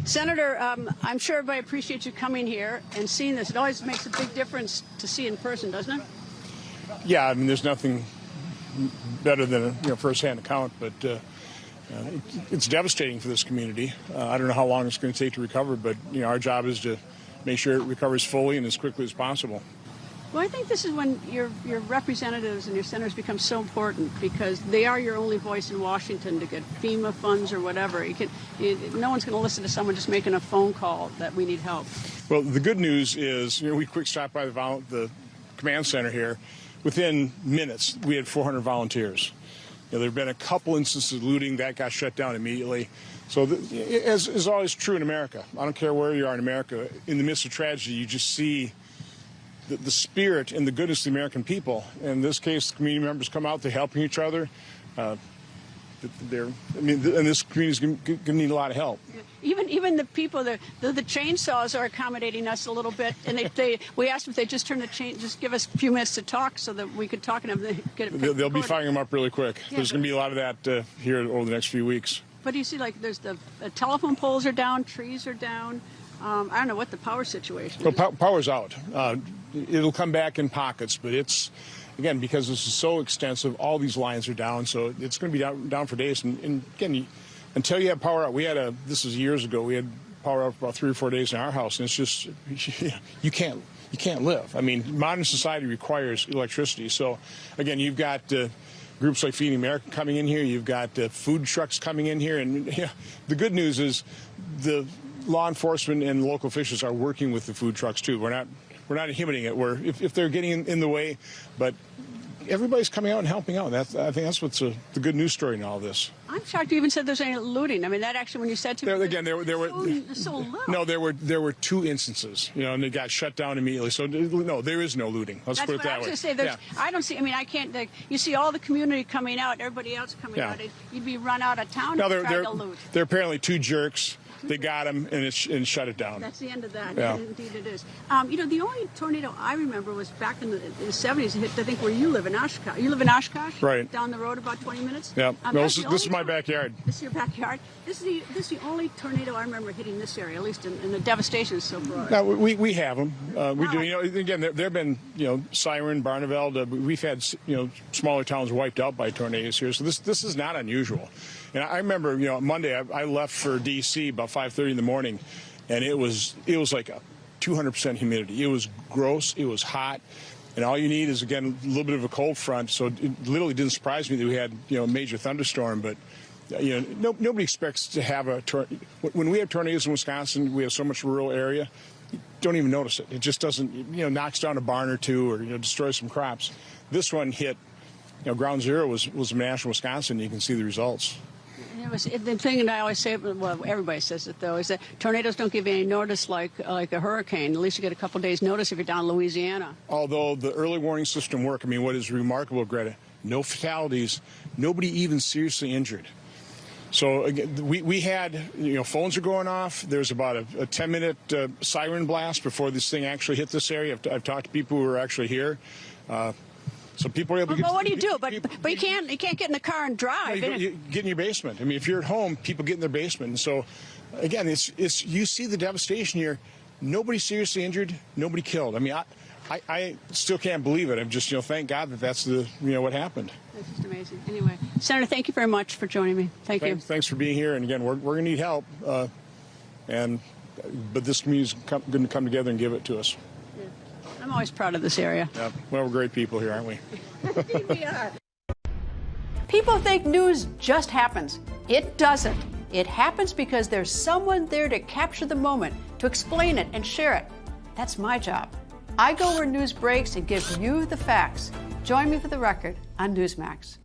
Senator, I'm sure everybody appreciates you coming here and seeing this. It always makes a big difference to see in person, doesn't it? Yeah, I mean, there's nothing better than a first-hand account, but it's devastating for this community. I don't know how long it's going to take to recover, but our job is to make sure it recovers fully and as quickly as possible. Well, I think this is when your representatives and your senators become so important, because they are your only voice in Washington to get FEMA funds or whatever. No one's going to listen to someone just making a phone call that we need help. Well, the good news is, we quick stopped by the command center here. Within minutes, we had 400 volunteers. There have been a couple instances of looting that got shut down immediately. So, as is always true in America, I don't care where you are in America, in the midst of tragedy, you just see the spirit and the goodness of the American people. In this case, the community members come out, they're helping each other. And this community is going to need a lot of help. Even the people, the chainsaws are accommodating us a little bit, and we asked them if they just turn the chain, just give us a few minutes to talk so that we could talk and get it. They'll be firing them up really quick. Yeah, there's going to be a lot of that here over the next few weeks. But you see, like, there's the telephone poles are down, trees are down. I don't know what the power situation is. Well, power's out. It'll come back in pockets, but it's, again, because this is so extensive, all these lines are down, so it's going to be down for days. And again, until you have power out, this was years ago, we had power out for about 3 or 4 days in our house, and it's just, you can't live. I mean, modern society requires electricity. So, again, you've got groups like Feeding America coming in here, you've got food trucks coming in here, and the good news is the law enforcement and local officials are working with the food trucks too. We're not inhibiting it. If they're getting in the way, but everybody's coming out and helping out. I think that's what's the good news story in all this. I'm shocked you even said there's any looting. I mean, that actually, when you said to me, there were 2 instances, and they got shut down immediately. So no, there is no looting. Let's put it that way. I was going to say, I don't see. I mean, I can't. You see all the community coming out, everybody else coming out. You'd be run out of town to try to loot. They're apparently 2 jerks. They got him and shut it down. That's the end of that. Yeah. Indeed it is. The only tornado I remember was back in the 70s. It hit, I think, where you live in Oshkosh. You live in Oshkosh? Right. Down the road about 20 minutes? Yeah. This is my backyard. This is your backyard? This is the only tornado I remember hitting this area, at least in the devastation is so broad. Now, we have them. We do. Again, there have been, Siren, Barneveld. We've had, smaller towns wiped out by tornadoes here. So this is not unusual. And I remember, Monday I left for D.C. about 5:30 in the morning, and it was like a 200% humidity. It was gross. It was hot. And all you need is, again, a little bit of a cold front. So it literally didn't surprise me that we had, a major thunderstorm. But, nobody expects to have when we have tornadoes in Wisconsin, we have so much rural area, you don't even notice it. It just doesn't, knocks down a barn or two or, destroys some crops. This one hit, ground zero was National Wisconsin. You can see the results. The thing that I always say, well, everybody says it, though, is that tornadoes don't give you any notice like a hurricane. At least you get a couple days' notice if you're down in Louisiana. Although the early warning system worked, I mean, what is remarkable, Greta, no fatalities, nobody even seriously injured. So, again, we had, phones are going off. There's about a 10-minute siren blast before this thing actually hit this area. I've talked to people who were actually here. So people are able to. But what do you do? But you can't get in the car and drive. You get in your basement. I mean, if you're at home, people get in their basement. And so, again, it's you see the devastation here. Nobody seriously injured. Nobody killed. I mean, I still can't believe it. I'm just, thank God that that's what happened. That's just amazing. Anyway, Senator, thank you very much for joining me. Thank you. Thanks for being here. And again, we're going to need help. But this community is going to come together and give it to us. I'm always proud of this area. Yeah. Well, we're great people here, aren't we? We are. People think news just happens. It doesn't. It happens because there's someone there to capture the moment, to explain it and share it. That's my job. I go where news breaks and give you the facts. Join me for The Record on Newsmax.